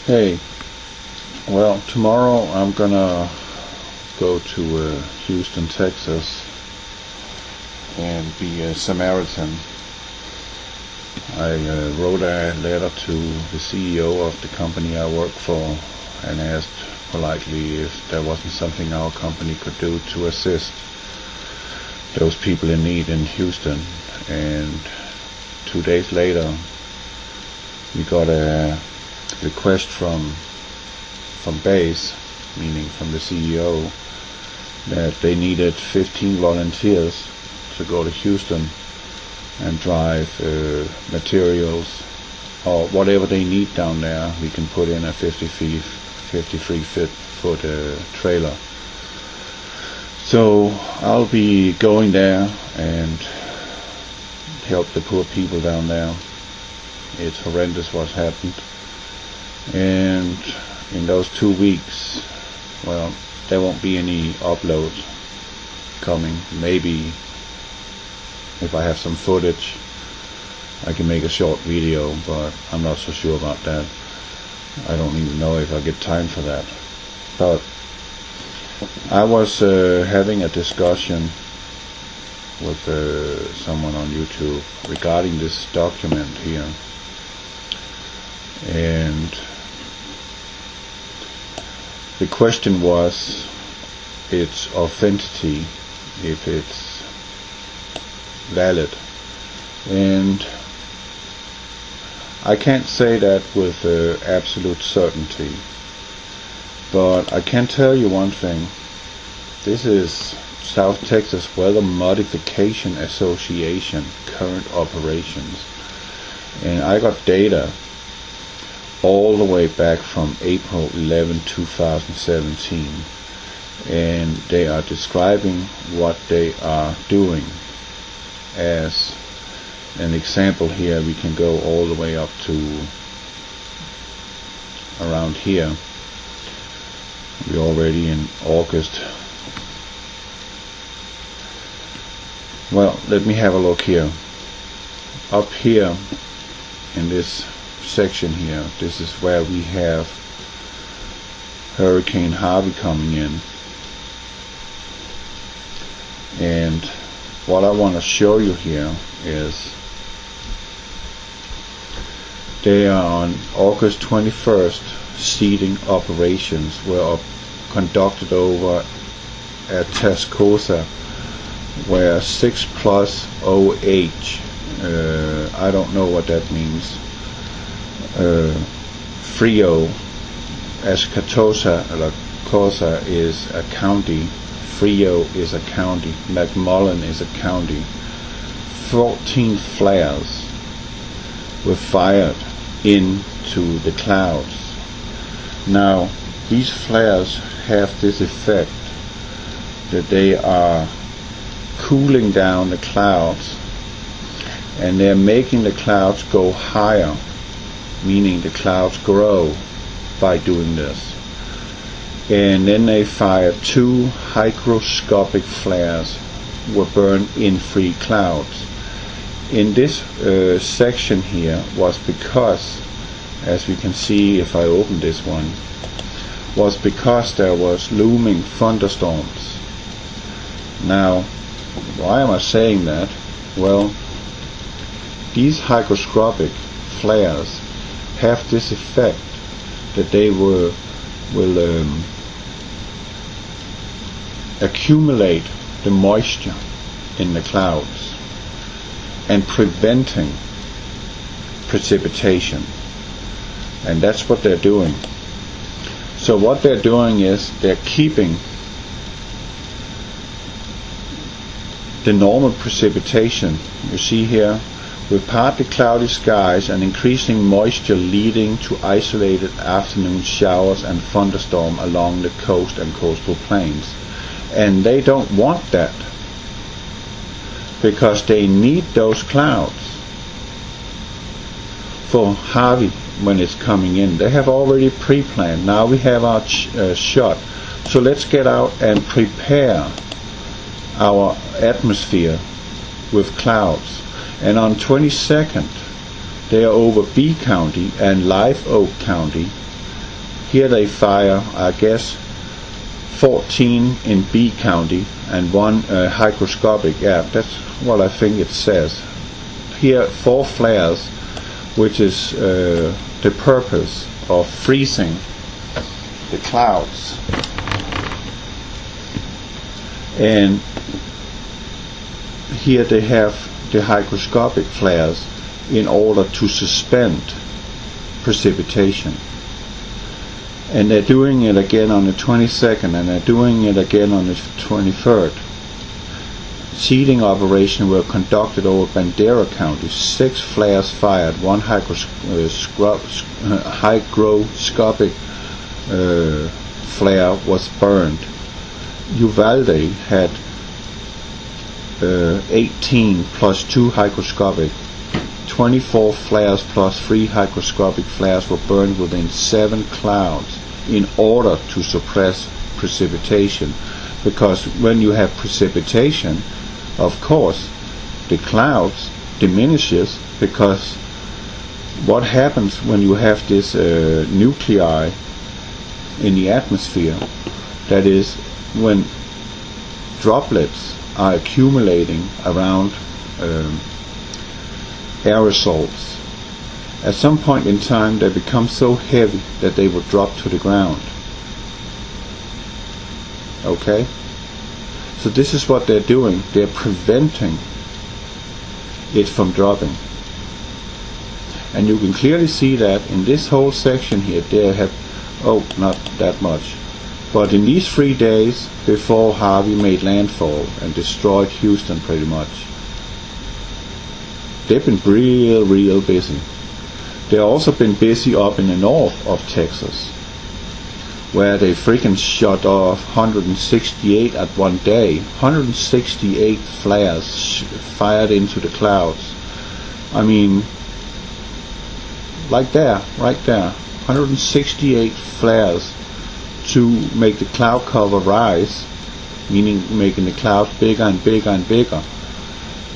Hey, well, tomorrow I'm gonna go to Houston, Texas, and be a Samaritan. I wrote a letter to the CEO of the company I work for and asked politely if there wasn't something our company could do to assist those people in need in Houston. And 2 days later, we got a request from base, meaning from the CEO, that they needed 15 volunteers to go to Houston and drive materials or whatever they need down there. We can put in a 53-foot trailer. So I'll be going there and help the poor people down there. It's horrendous what's happened. And in those 2 weeks, well, there won't be any uploads coming. Maybe if I have some footage, I can make a short video, but I'm not so sure about that. I don't even know if I get time for that. But I was having a discussion with someone on YouTube regarding this document here, and the question was its authenticity, if it's valid. And I can't say that with absolute certainty, but I can tell you one thing. This is South Texas Weather Modification Association current operations, and I got data all the way back from April 11, 2017, and they are describing what they are doing. As an example here, we can go all the way up to around here. We're already in August. Well, let me have a look here. Up here in this section here, this is where we have Hurricane Harvey coming in, and what I want to show you here is they are on August 21st. Seeding operations were conducted over at Tascosa, where 6+ OH, I don't know what that means, Frio, Escatosa, La Cosa is a county, Frio is a county, McMullen is a county. 14 flares were fired into the clouds. Now, these flares have this effect that they are cooling down the clouds, and they're making the clouds go higher, meaning the clouds grow by doing this. And then they fired 2 hygroscopic flares were burned in free clouds. In this section here was because, as we can see if I open this one, was because there was looming thunderstorms. Now, why am I saying that? Well, these hygroscopic flares have this effect that they will accumulate the moisture in the clouds and preventing precipitation. And that's what they're doing. So what they're doing is they're keeping the normal precipitation, you see here, with partly cloudy skies and increasing moisture leading to isolated afternoon showers and thunderstorm along the coast and coastal plains. And they don't want that, because they need those clouds for Harvey when it's coming in. They have already pre-planned. Now we have our shot. So let's get out and prepare our atmosphere with clouds. And on 22nd, they are over B County and Live Oak County, Here they fire, I guess, 14 in B County and 1 hygroscopic. Yeah, that's what I think it says. Here 4 flares, which is the purpose of freezing the clouds. And here they have the hygroscopic flares in order to suspend precipitation. And they're doing it again on the 22nd, and they're doing it again on the 23rd. Seeding operations were conducted over Bandera County. 6 flares fired, 1 hygroscopic flare was burned. Uvalde had 18 plus 2 hygroscopic. 24 flares plus 3 hygroscopic flares were burned within 7 clouds in order to suppress precipitation. Because when you have precipitation, of course, the clouds diminishes, because what happens when you have this nuclei in the atmosphere, that is, when droplets are accumulating around aerosols, at some point in time they become so heavy that they will drop to the ground. Okay? So this is what they're doing. They're preventing it from dropping. And you can clearly see that in this whole section here, they have, oh, not that much, but in these 3 days before Harvey made landfall and destroyed Houston pretty much, they've been real busy. They've also been busy up in the north of Texas, where they freaking shut off 168 at one day. 168 flares fired into the clouds. I mean, like there, right there, 168 flares to make the cloud cover rise, meaning making the clouds bigger and bigger and bigger,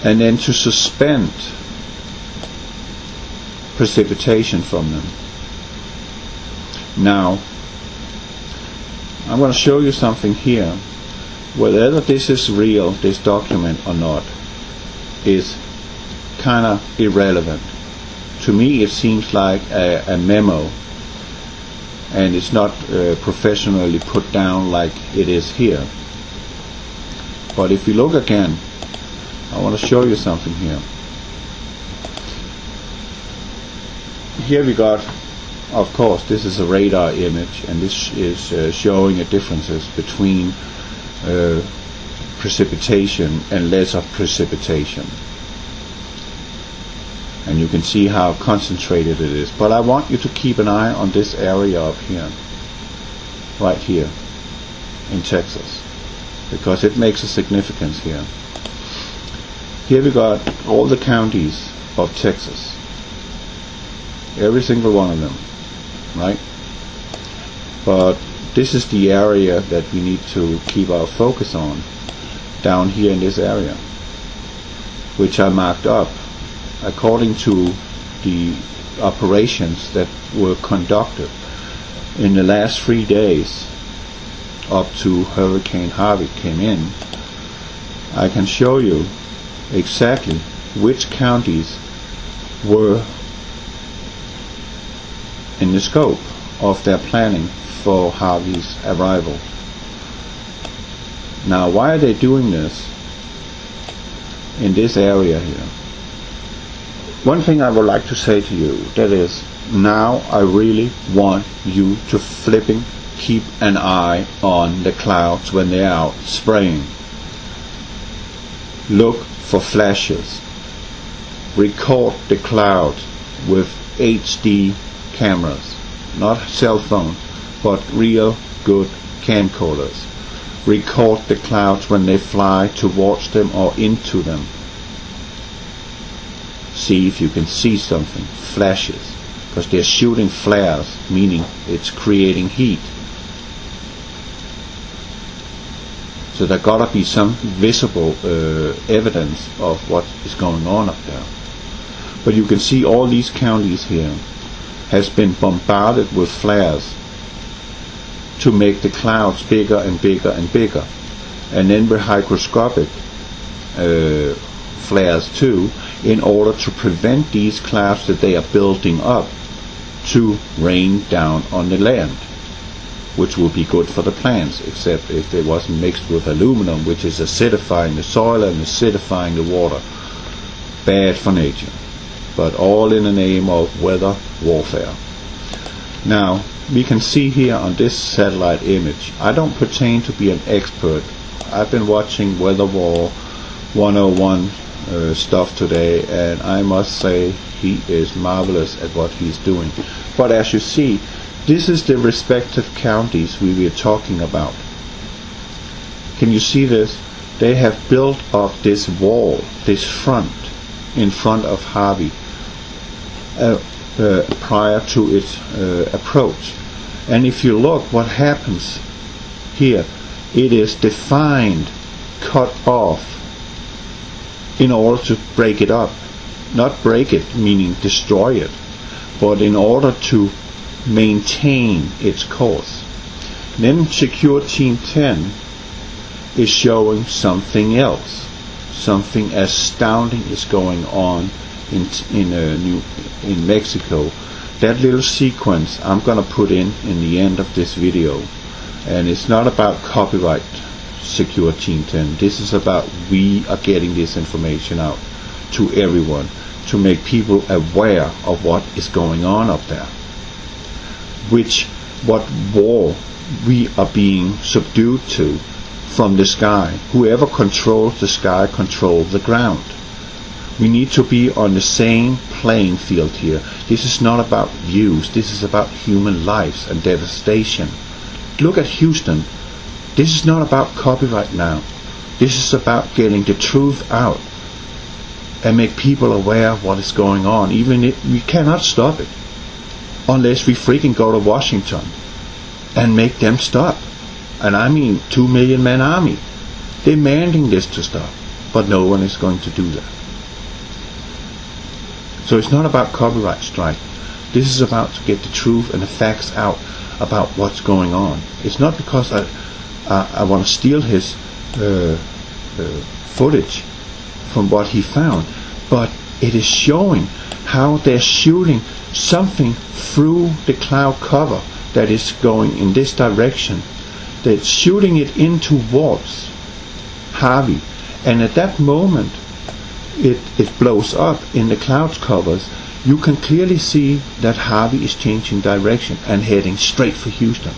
and then to suspend precipitation from them. Now, I'm going to show you something here. Whether this is real, this document, or not, is kind of irrelevant. To me, it seems like a memo, and it's not professionally put down like it is here. But if you look again, I want to show you something here. Here we got, of course, this is a radar image, and this is showing the differences between precipitation and lesser precipitation. And you can see how concentrated it is. But I want you to keep an eye on this area up here, right here in Texas, because it makes a significance here. Here we got all the counties of Texas, every single one of them, right? But this is the area that we need to keep our focus on, down here in this area, which I marked up according to the operations that were conducted in the last 3 days up to Hurricane Harvey came in. I can show you exactly which counties were in the scope of their planning for Harvey's arrival. Now, why are they doing this in this area here? One thing I would like to say to you, that is, now I really want you to flipping keep an eye on the clouds when they're out spraying. Look for flashes. Record the cloud with HD cameras, not cell phones, but real good camcorders. Record the clouds when they fly towards them or into them. See if you can see something, flashes, because they're shooting flares, meaning it's creating heat. So there gotta be some visible evidence of what is going on up there. But you can see all these counties here has been bombarded with flares to make the clouds bigger and bigger and bigger. And then with hygroscopic flares too, in order to prevent these clouds that they are building up to rain down on the land, which will be good for the plants, except if it wasn't mixed with aluminum, which is acidifying the soil and acidifying the water. Bad for nature, but all in the name of weather warfare. Now, we can see here on this satellite image, I don't pretend to be an expert. I've been watching Weather War 101 stuff today, and I must say he is marvelous at what he's doing. But as you see, this is the respective counties we were talking about. Can you see this? They have built up this wall, this front, in front of Harvey prior to its approach. And if you look what happens here, it is defined, cut off, in order to break it up. Not break it, meaning destroy it, but in order to maintain its course. Then Secure Team 10 is showing something else. Something astounding is going on in Mexico. That little sequence I'm going to put in the end of this video, and it's not about copyright. Secure Team 10. This is about we are getting this information out to everyone to make people aware of what is going on up there, what war we are being subdued to from the sky. Whoever controls the sky controls the ground. We need to be on the same playing field here. This is not about views. This is about human lives and devastation. Look at Houston. This is not about copyright now. This is about getting the truth out and make people aware of what is going on. Even if we cannot stop it unless we freaking go to Washington and make them stop. And I mean 2 million man army demanding this to stop, but no one is going to do that. So it's not about copyright strike. This is about to get the truth and the facts out about what's going on. It's not because I want to steal his footage from what he found, but it is showing how they're shooting something through the cloud cover that is going in this direction. They're shooting it in towards Harvey, and at that moment it blows up in the cloud covers. You can clearly see that Harvey is changing direction and heading straight for Houston.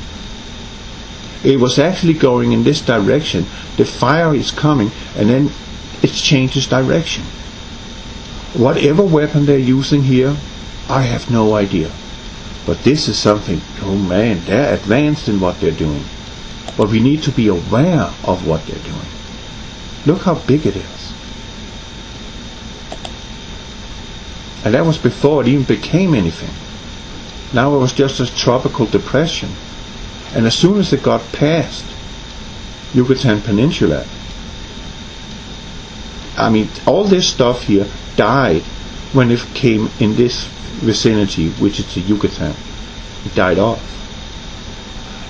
It was actually going in this direction. The fire is coming, and then it changes direction. Whatever weapon they're using here, I have no idea. But this is something, oh man, they're advanced in what they're doing. But we need to be aware of what they're doing. Look how big it is. And that was before it even became anything. Now it was just a tropical depression. And as soon as it got past Yucatan Peninsula, I mean, all this stuff here died when it came in this vicinity, which is the Yucatan. It died off.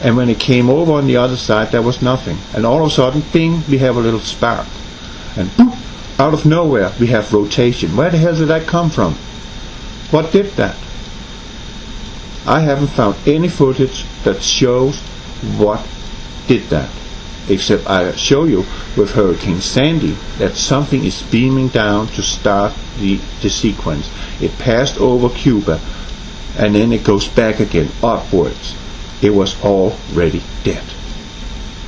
And when it came over on the other side, there was nothing. And all of a sudden, bing, we have a little spark. And boop, out of nowhere, we have rotation. Where the hell did that come from? What did that? I haven't found any footage that shows what did that, except I show you with Hurricane Sandy that something is beaming down to start the sequence. It passed over Cuba, and then it goes back again upwards. It was already dead,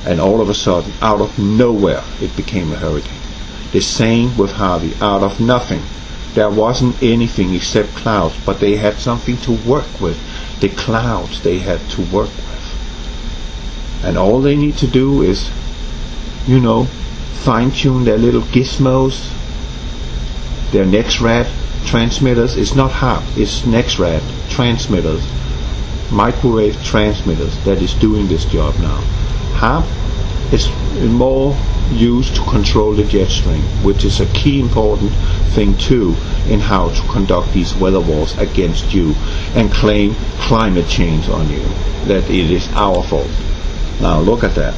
and all of a sudden, out of nowhere, it became a hurricane. The same with Harvey. Out of nothing, there wasn't anything except clouds, but they had something to work with. The clouds they had to work with, and all they need to do is, you know, fine-tune their little gizmos, their NexRad transmitters. It's not HARP, it's NexRad transmitters, microwave transmitters, that is doing this job now. HARP is more used to control the jet stream, which is a key important thing too in how to conduct these weather wars against you and claim climate change on you, that it is our fault. Now look at that.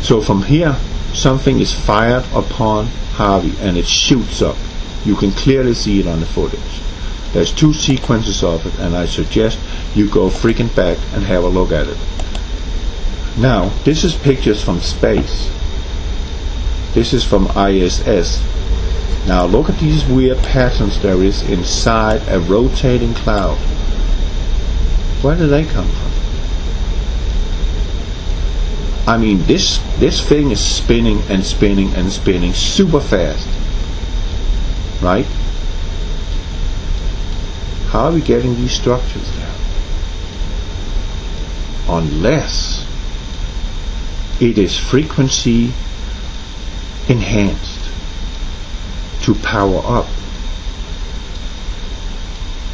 So from here, something is fired upon Harvey and it shoots up. You can clearly see it on the footage. There's 2 sequences of it, and I suggest you go freaking back and have a look at it. Now, this is pictures from space. This is from ISS. Now look at these weird patterns there is inside a rotating cloud. Where do they come from? I mean, this thing is spinning and spinning and spinning super fast. Right? How are we getting these structures there? Unless it is frequency enhanced to power up,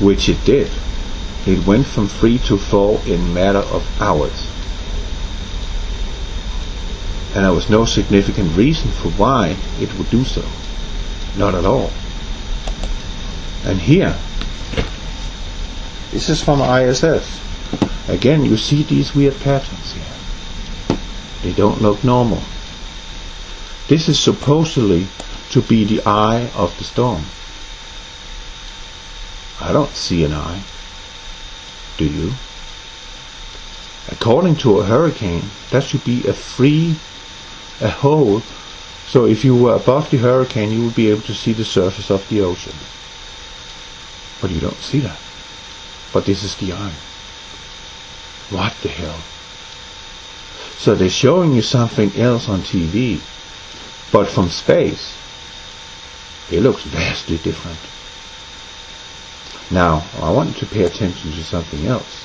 which it did. It went from 3 to 4 in a matter of hours. And there was no significant reason for why it would do so. Not at all. And here, this is from ISS. Again, you see these weird patterns here. They don't look normal. This is supposedly to be the eye of the storm. I don't see an eye. Do you? According to a hurricane, that should be a hole. So if you were above the hurricane, you would be able to see the surface of the ocean. But you don't see that. But this is the eye. What the hell? So they're showing you something else on TV, but from space, it looks vastly different. Now, I want you to pay attention to something else.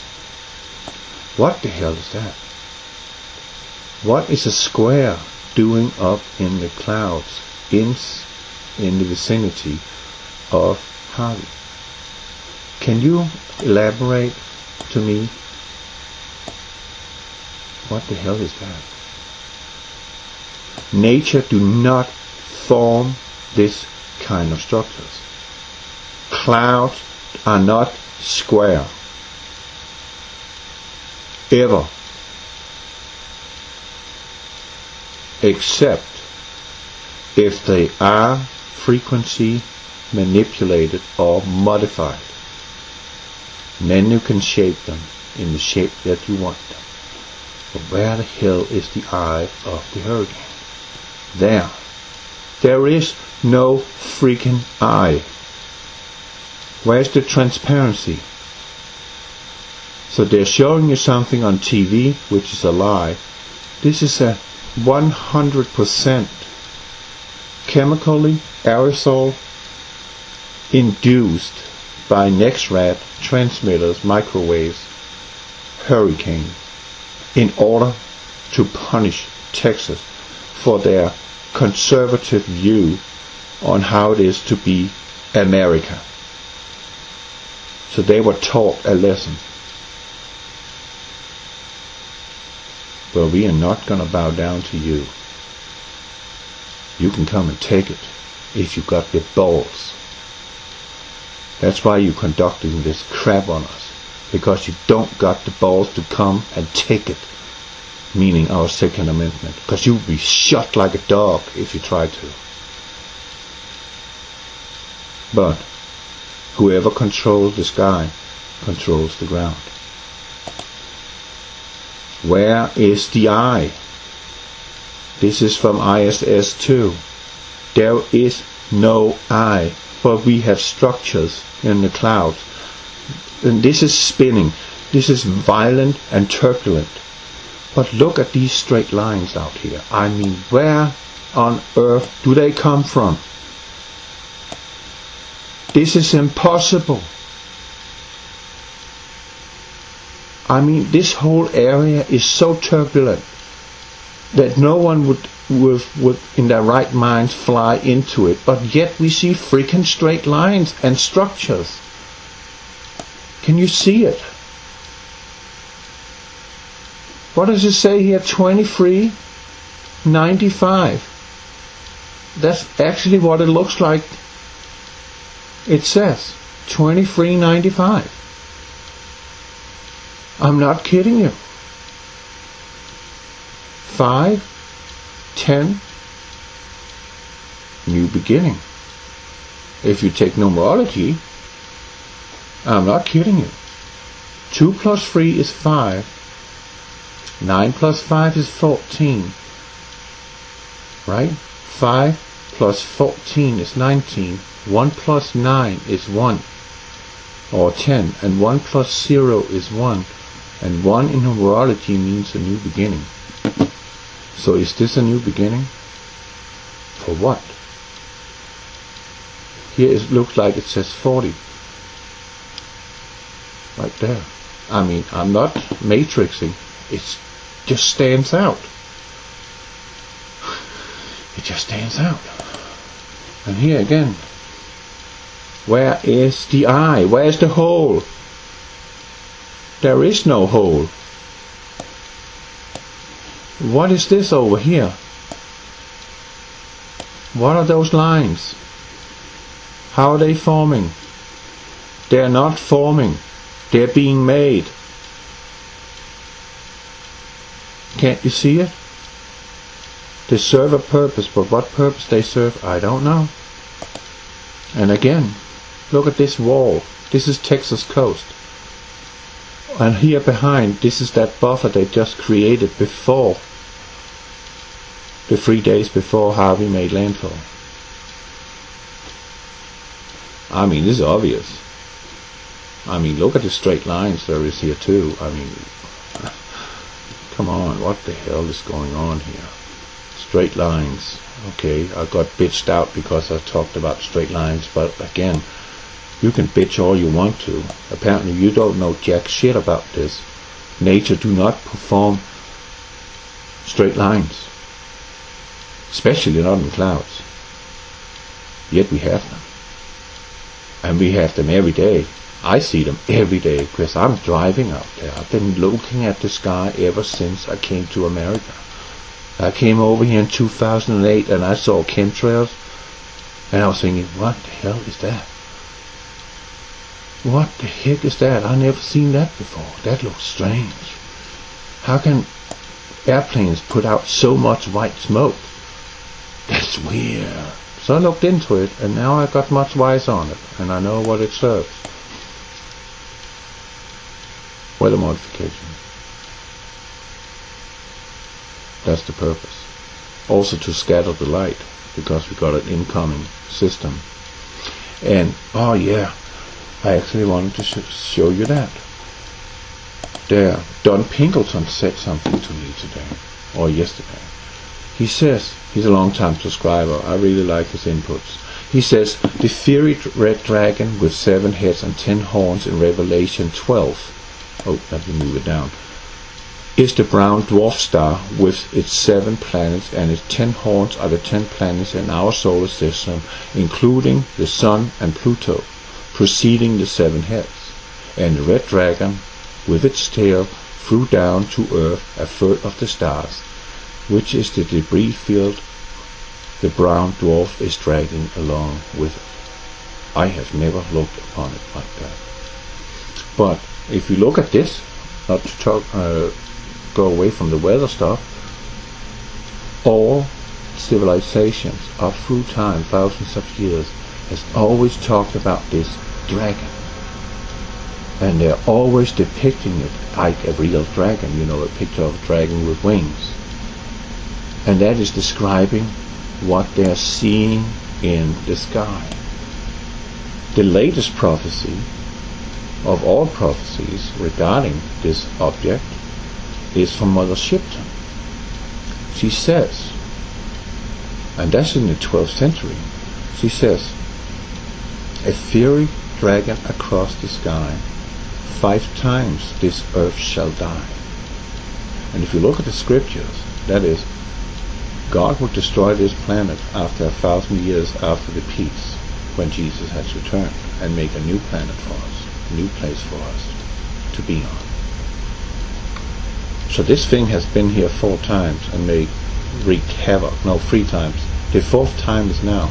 What the hell is that? What is a square doing up in the clouds in the vicinity of Harvey? Can you elaborate to me? What the hell is that? Nature do not form this kind of structures. Clouds are not square. Ever. Except if they are frequency manipulated or modified. And then you can shape them in the shape that you want them. But where the hell is the eye of the hurricane? There. There is no freaking eye. Where's the transparency? So they're showing you something on TV, which is a lie. This is a 100% chemically aerosol induced by NEXRAD transmitters, microwaves, hurricane, in order to punish Texas for their conservative view on how it is to be America. So they were taught a lesson. But we are not going to bow down to you. You can come and take it if you got the balls. That's why you're conducting this crap on us. Because you don't got the balls to come and take it. Meaning our Second Amendment. Because you would be shot like a dog if you tried to. But whoever controls the sky controls the ground. Where is the eye? This is from ISS 2. There is no eye, but we have structures in the clouds. And this is spinning. This is violent and turbulent. But look at these straight lines out here. I mean, where on earth do they come from? This is impossible. I mean, this whole area is so turbulent that no one would in their right mind fly into it. But yet we see freaking straight lines and structures. Can you see it? What does it say here? 2395. That's actually what it looks like. It says 2395. I'm not kidding you. 5, 10, new beginning. If you take numerology, I'm not kidding you. 2 plus 3 is 5. 9 plus 5 is 14. Right? 5 plus 14 is 19. 1 plus 9 is 1. Or 10. And 1 plus 0 is 1. And 1 in numerology means a new beginning. So is this a new beginning? For what? Here it looks like it says 40. Right there. I mean, I'm not matrixing. It just stands out. It just stands out. And here again. Where is the eye? Where's the hole? There is no hole. What is this over here? What are those lines? How are they forming? They are not forming. They're being made. Can't you see it? They serve a purpose, but what purpose they serve, I don't know. And again, look at this wall. This is Texas coast. And here behind, this is that buffer they just created before, the 3 days before Harvey made landfall. I mean, this is obvious. I mean, look at the straight lines there is here too. I mean, come on, what the hell is going on here? Straight lines. Okay, I got bitched out because I talked about straight lines, but again, you can bitch all you want to. Apparently you don't know jack shit about this. Nature do not perform straight lines. Especially not in clouds. Yet we have them. And we have them every day. I see them every day because I'm driving out there. I've been looking at the sky ever since I came to America. I came over here in 2008 and I saw chemtrails. And I was thinking, what the hell is that? What the heck is that? I've never seen that before. That looks strange. How can airplanes put out so much white smoke? That's weird. So I looked into it, and now I got much wise on it, and I know what it serves. Weather modification. That's the purpose. Also to scatter the light, because we got an incoming system. And, oh yeah, I actually wanted to show you that. There, Don Pinkleton said something to me today, or yesterday. He says, he's a long-time subscriber, I really like his inputs. He says, the fiery red dragon with 7 heads and 10 horns in Revelation 12, oh, let me move it down, is the brown dwarf star with its 7 planets, and its 10 horns are the 10 planets in our solar system, including the Sun and Pluto, preceding the 7 heads. And the red dragon, with its tail, flew down to Earth a third of the stars, which is the debris field the brown dwarf is dragging along with it. I have never looked upon it like that. But if you look at this, not to talk, go away from the weather stuff, all civilizations up through time, thousands of years, has always talked about this dragon. And they're always depicting it like a real dragon, you know, a picture of a dragon with wings. And that is describing what they're seeing in the sky. The latest prophecy of all prophecies regarding this object is from Mother Shipton. She says, and that's in the 12th century, she says, a fiery dragon across the sky, 5 times this earth shall die. And if you look at the scriptures, that is, God will destroy this planet after 1,000 years after the peace, when Jesus has returned, and make a new planet for us, a new place for us to be on. So this thing has been here 4 times and wreaked havoc. No, 3 times. The 4th time is now.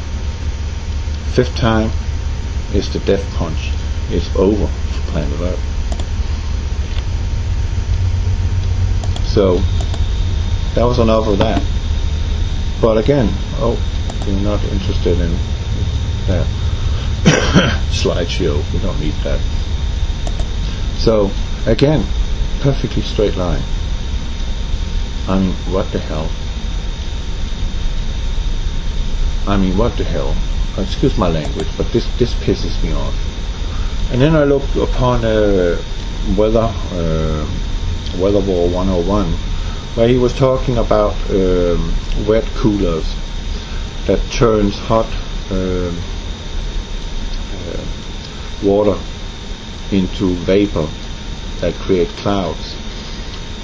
5th time is the death punch. It's over for planet Earth. So that was enough of that. But again, we're not interested in that slideshow. We don't need that. So again, perfectly straight line. I mean, what the hell? Excuse my language, but this pisses me off. And then I looked upon Weather War 101, where he was talking about wet coolers that turns hot water into vapor that create clouds.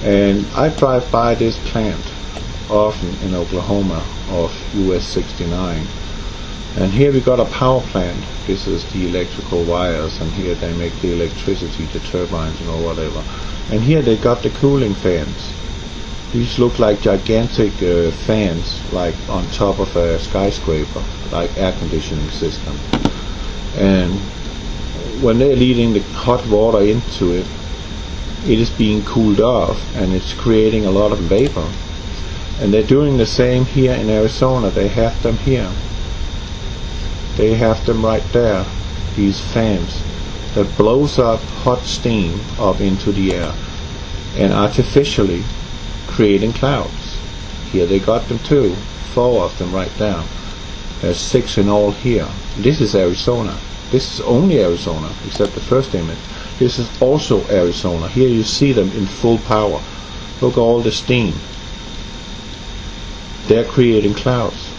And I drive by this plant often in Oklahoma off US 69, and here we got a power plant. This is the electrical wires, and here they make the electricity, the turbines and or whatever. And here they got the cooling fans. These look like gigantic fans, like on top of a skyscraper, like air conditioning system. And when they're leading the hot water into it, it is being cooled off, and it's creating a lot of vapor. And they're doing the same here in Arizona. They have them here. They have them right there, these fans that blows up hot steam up into the air and artificially creating clouds. Here they got them too, 4 of them right there. There's 6 in all here. This is Arizona. This is only Arizona, except the first image. This is also Arizona. Here you see them in full power. Look at all the steam. They're creating clouds.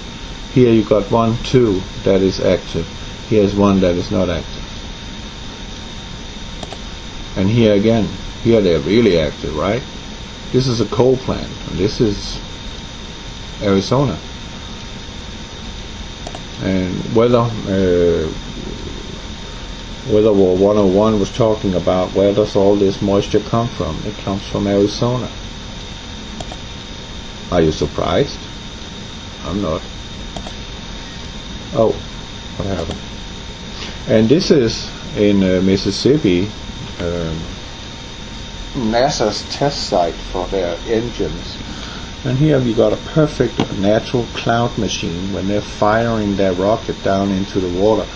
Here you got 1, 2 that is active. Here's 1 that is not active. And here again, here they're really active, right? This is a coal plant, and this is Arizona. And Weather War 101 was talking about where does all this moisture come from? It comes from Arizona. Are you surprised? I'm not. Oh, what happened? And this is in Mississippi, NASA's test site for their engines. And here we got a perfect natural cloud machine. When they're firing their rocket down into the water,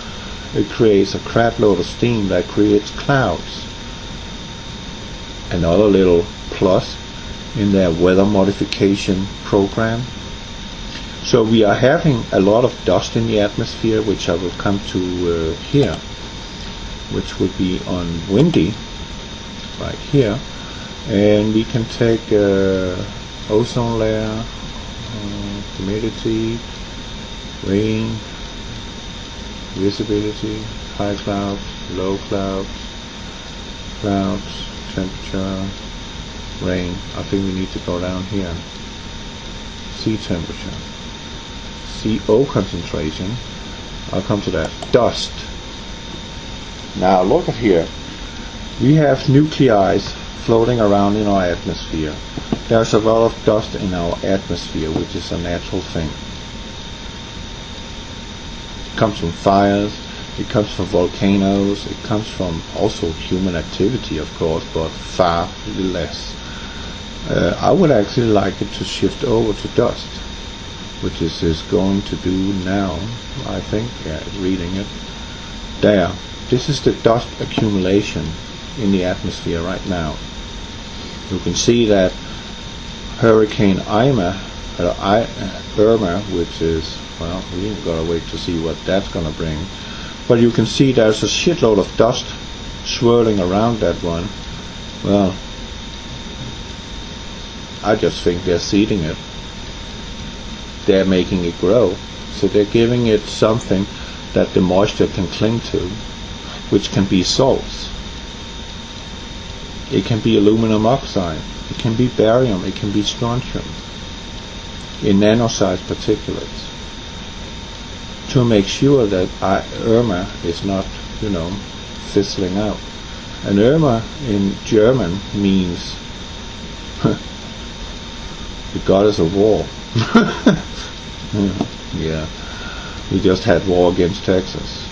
it creates a crap load of steam that creates clouds. Another little plus in their weather modification program. So we are having a lot of dust in the atmosphere, which I will come to here, which would be on windy, right here. And we can take ozone layer, humidity, rain, visibility, high clouds, low clouds, temperature, rain. I think we need to go down here. Sea temperature, CO concentration. I'll come to that. Dust. Now look at here. We have nuclei floating around in our atmosphere. There's a lot of dust in our atmosphere, which is a natural thing. It comes from fires, it comes from volcanoes, it comes from also human activity, of course, but far less. I would actually like it to shift over to dust, which is going to do now, I think. Yeah, it's reading it. There. This is the dust accumulation in the atmosphere right now. You can see that Hurricane Irma, which is, well, we've got to wait to see what that's going to bring. But you can see there's a shitload of dust swirling around that one. Well, I just think they're seeding it. They're making it grow. So they're giving it something that the moisture can cling to, which can be salts. It can be aluminum oxide, it can be barium, it can be strontium in nano-sized particulates, to make sure that Irma is not, fizzling out. And Irma in German means the goddess of war. Yeah, we just had war against Texas,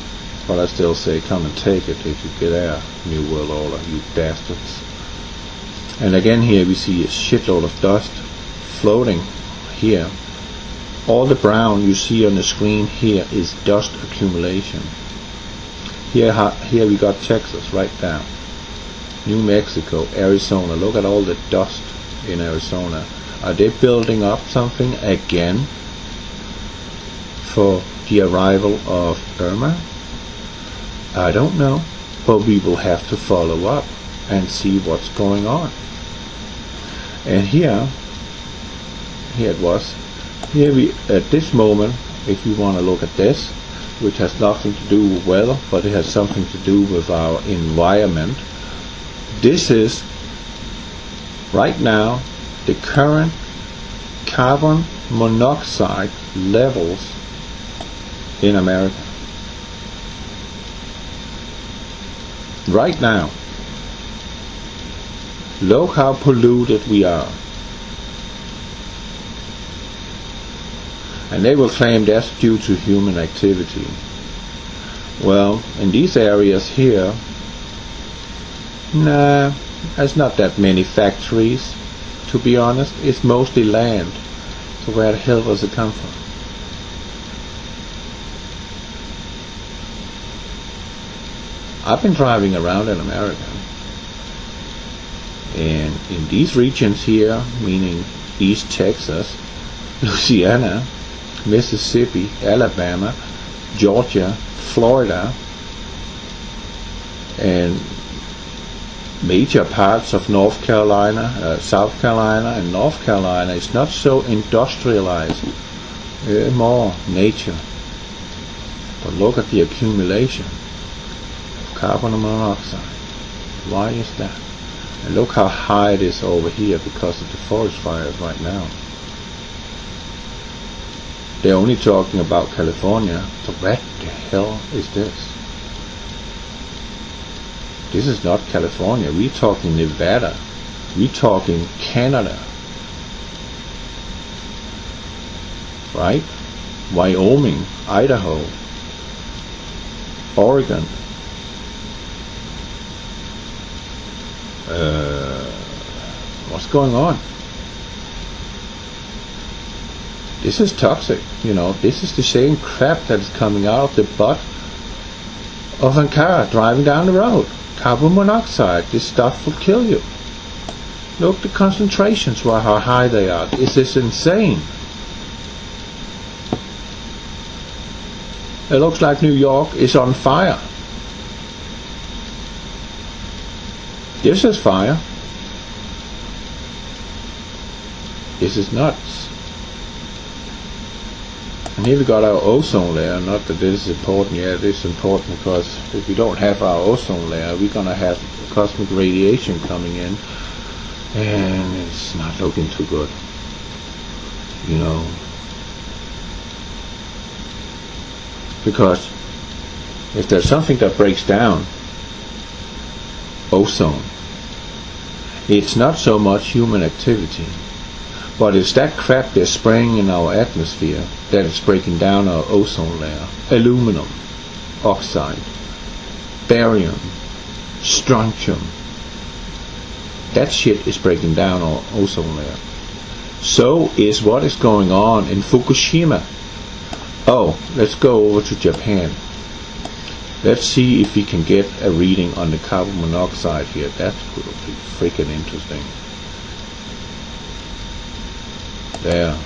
but I still say come and take it if you get there, New World Order, you bastards. And again here we see a shitload of dust floating here. All the brown you see on the screen here is dust accumulation. Here we got Texas right down. New Mexico, Arizona. Look at all the dust in Arizona. Are they building up something again for the arrival of Irma? I don't know, but we will have to follow up and see what's going on. And here it was. Here we, at this moment, if you want to look at this, which has nothing to do with weather, but it has something to do with our environment. This is, right now, the current carbon monoxide levels in America. Right now. Look how polluted we are. And they will claim that's due to human activity. Well, in these areas here, nah, there's not that many factories, to be honest. It's mostly land. So where the hell does it come from? I've been driving around in America, and in these regions here, meaning East Texas, Louisiana, Mississippi, Alabama, Georgia, Florida, and major parts of North Carolina, South Carolina, and North Carolina is not so industrialized, more nature. But look at the accumulation of carbon monoxide. Why is that? And look how high it is over here because of the forest fires right now. They're only talking about California. So what the hell is this? This is not California. We're talking Nevada. We're talking Canada. Right? Wyoming, Idaho, Oregon. What's going on? This is toxic, you know. This is the same crap that is coming out of the butt of a car driving down the road. Carbon monoxide. This stuff will kill you. Look, the concentrations, how high they are. This is insane. It looks like New York is on fire. This is fire. This is nuts. And here we got our ozone layer. Not that this is important. Yeah, it is important because if we don't have our ozone layer, we're going to have cosmic radiation coming in. And it's not looking too good. You know. Because if there's something that breaks down ozone, it's not so much human activity, but it's that crap they're spraying in our atmosphere that is breaking down our ozone layer. Aluminum oxide, barium, strontium. That shit is breaking down our ozone layer. So is what is going on in Fukushima. Oh, let's go over to Japan. Let's see if we can get a reading on the carbon monoxide here. That would be freaking interesting. There.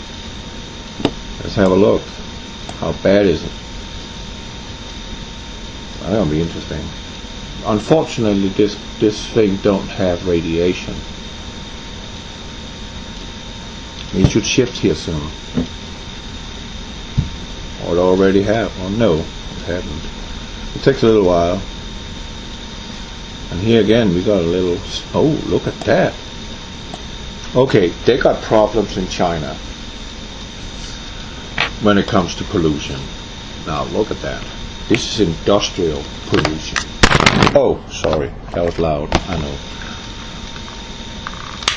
Let's have a look. How bad is it? That's gonna be interesting. Unfortunately, this thing don't have radiation. It should shift here soon. Or it already have. Oh no, it hasn't. It takes a little while. And here again we got a little. Oh, look at that. Okay, they got problems in China when it comes to pollution. Now look at that. This is industrial pollution. Oh, sorry, that was loud, I know.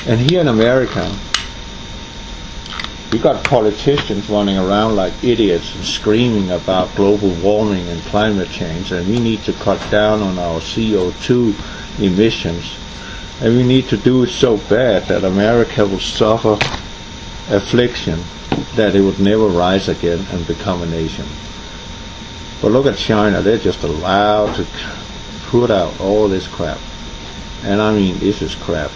And here in America, we got politicians running around like idiots and screaming about global warming and climate change, and we need to cut down on our CO2 emissions. And we need to do it so bad that America will suffer affliction that it would never rise again and become a nation. But look at China, they're just allowed to put out all this crap. And I mean, this is crap.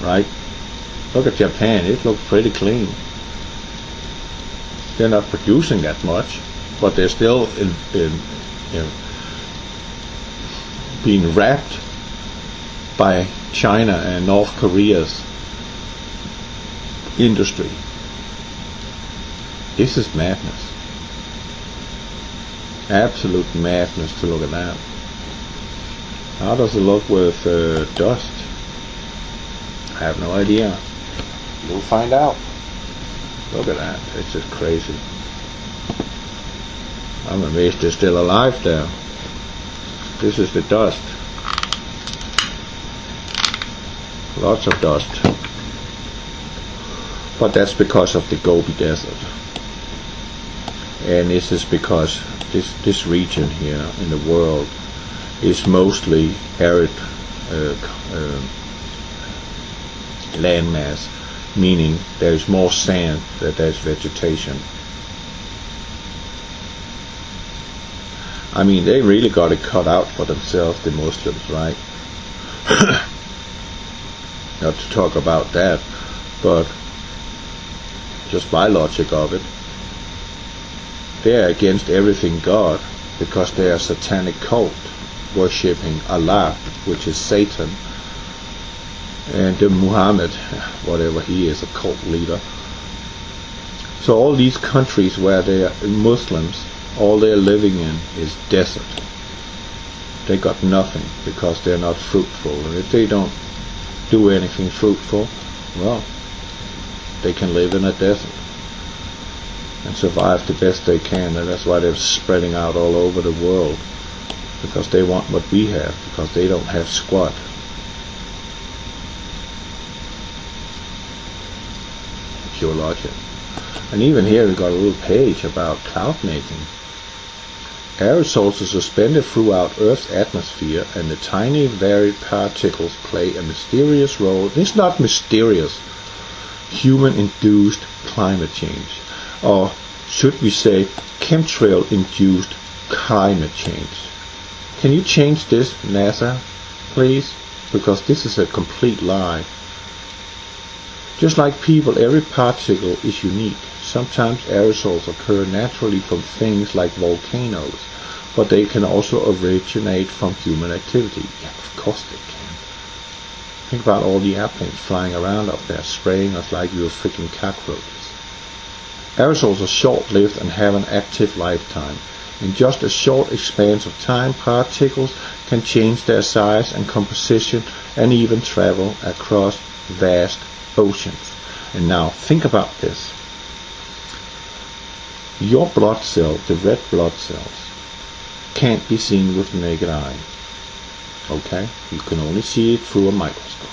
Right? Look at Japan, it looks pretty clean. They're not producing that much, but they're still being wrapped by China and North Korea's industry. This is madness. Absolute madness to look at that. How does it look with dust? I have no idea. We'll find out. Look at that. It's just crazy. I'm amazed they're still alive there. This is the dust. Lots of dust. But that's because of the Gobi Desert. And this is because this region here in the world is mostly arid landmass, meaning there's more sand than there's vegetation. I mean, they really got it cut out for themselves, the Muslims, right? Not to talk about that, but just by logic of it, they're against everything God, because they are a satanic cult worshipping Allah, which is Satan, and Muhammad, whatever he is, a cult leader. So all these countries where they are Muslims, all they're living in is desert. They got nothing because they're not fruitful, and if they don't do anything fruitful, well, they can live in a desert and survive the best they can. And that's why they're spreading out all over the world, because they want what we have, because they don't have squat. Pure logic. And even here we got a little page about cloud making. Aerosols are suspended throughout Earth's atmosphere, and the tiny varied particles play a mysterious role. It's not mysterious. Human-induced climate change, or should we say chemtrail-induced climate change. Can you change this, NASA, please? Because this is a complete lie. Just like people, every particle is unique. Sometimes aerosols occur naturally from things like volcanoes, but they can also originate from human activity. Yeah, of course they can. Think about all the airplanes flying around up there, spraying us like we were freaking cockroaches. Aerosols are short-lived and have an active lifetime. In just a short expanse of time, particles can change their size and composition and even travel across vast oceans. And now think about this. Your blood cell, the red blood cells, can't be seen with the naked eye. Okay? You can only see it through a microscope.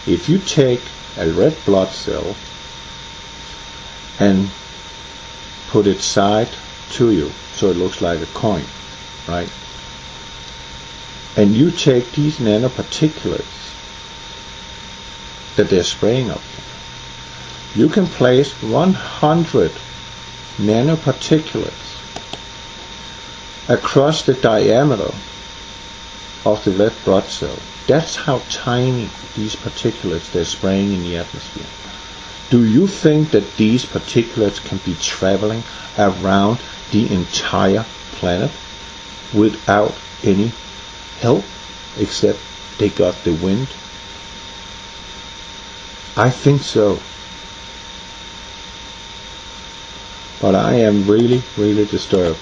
If you take a red blood cell and put it side to you, so it looks like a coin, right? And you take these nanoparticulates that they're spraying up there, you can place 100 nanoparticulates across the diameter of the red blood cell. That's how tiny these particulates they're spraying in the atmosphere. Do you think that these particulates can be traveling around the entire planet without any help, except they got the wind? I think so. But I am really, really disturbed.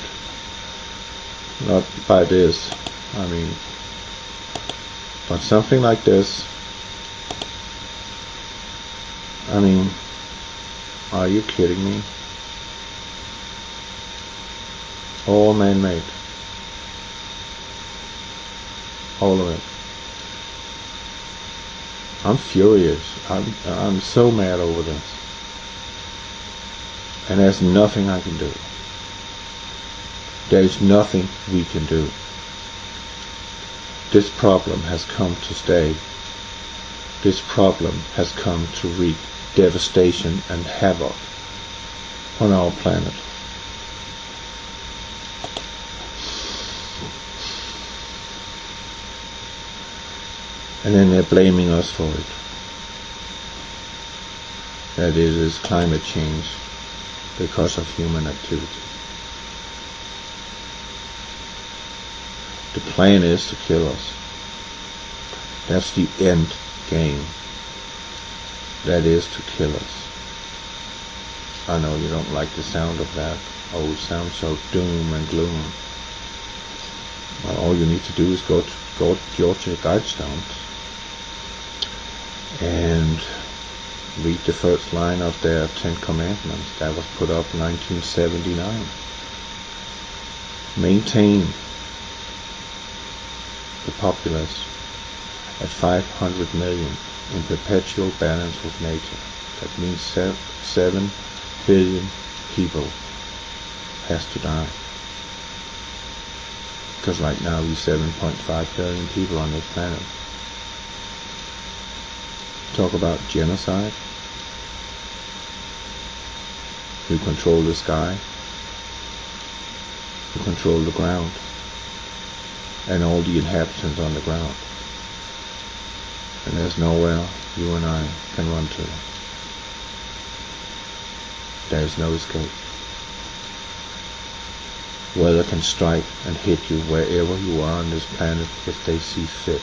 Not by this, I mean, but something like this. I mean, are you kidding me? All man-made. All of it. I'm furious. I'm so mad over this. And there's nothing I can do. There's nothing we can do. This problem has come to stay. this problem has come to wreak devastation and havoc on our planet. And then they're blaming us for it. That it is climate change because of human activity. The plan is to kill us. That's the end game. That is to kill us. I know you don't like the sound of that. Oh, it sounds so doom and gloom. Well, all you need to do is go to Georgia Guidestones and read the first line of their 10 Commandments that was put up in 1979. Maintain the populace at 500 million in perpetual balance with nature. That means 7 billion people has to die. Because right now we're 7.5 billion people on this planet. Talk about genocide. We control the sky. We control the ground. And all the inhabitants on the ground. And there's nowhere you and I can run to. There's no escape. Weather can strike and hit you wherever you are on this planet if they see fit.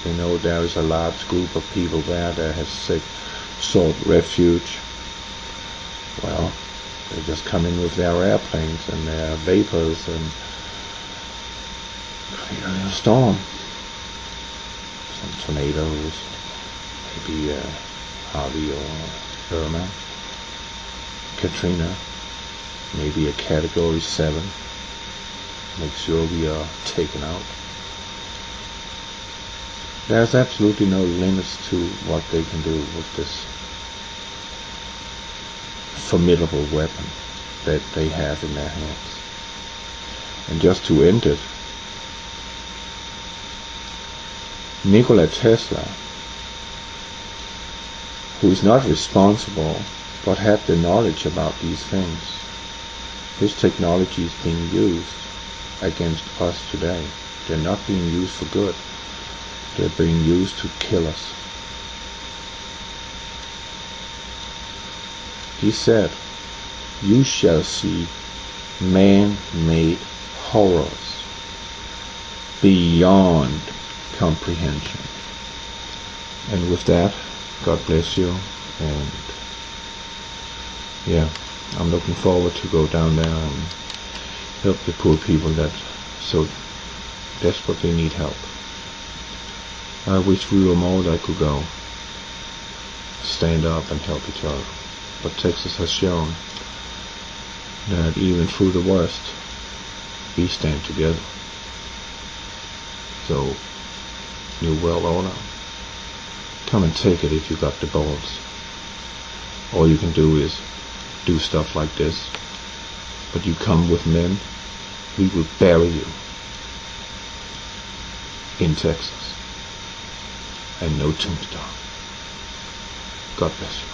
They know there is a large group of people there that has sought refuge. Well, they just come in with their airplanes and their vapors and create a little storm. Some tornadoes, maybe Harvey or Irma, Katrina, maybe a Category 7. Make sure we are taken out. There's absolutely no limits to what they can do with this formidable weapon that they have in their hands. And just to end it, Nikola Tesla, who is not responsible but had the knowledge about these things, his technology is being used against us today. They're not being used for good. They're being used to kill us. He said, "You shall see man-made horrors beyond comprehension." And with that, God bless you. And yeah, I'm looking forward to go down there and help the poor people that so desperately need help. I wish we were more that could go, stand up and help each other. But Texas has shown that even through the worst, we stand together. So, New World Order, come and take it if you got the balls. All you can do is do stuff like this. But you come with men, we will bury you in Texas. And no tombstone. God bless you.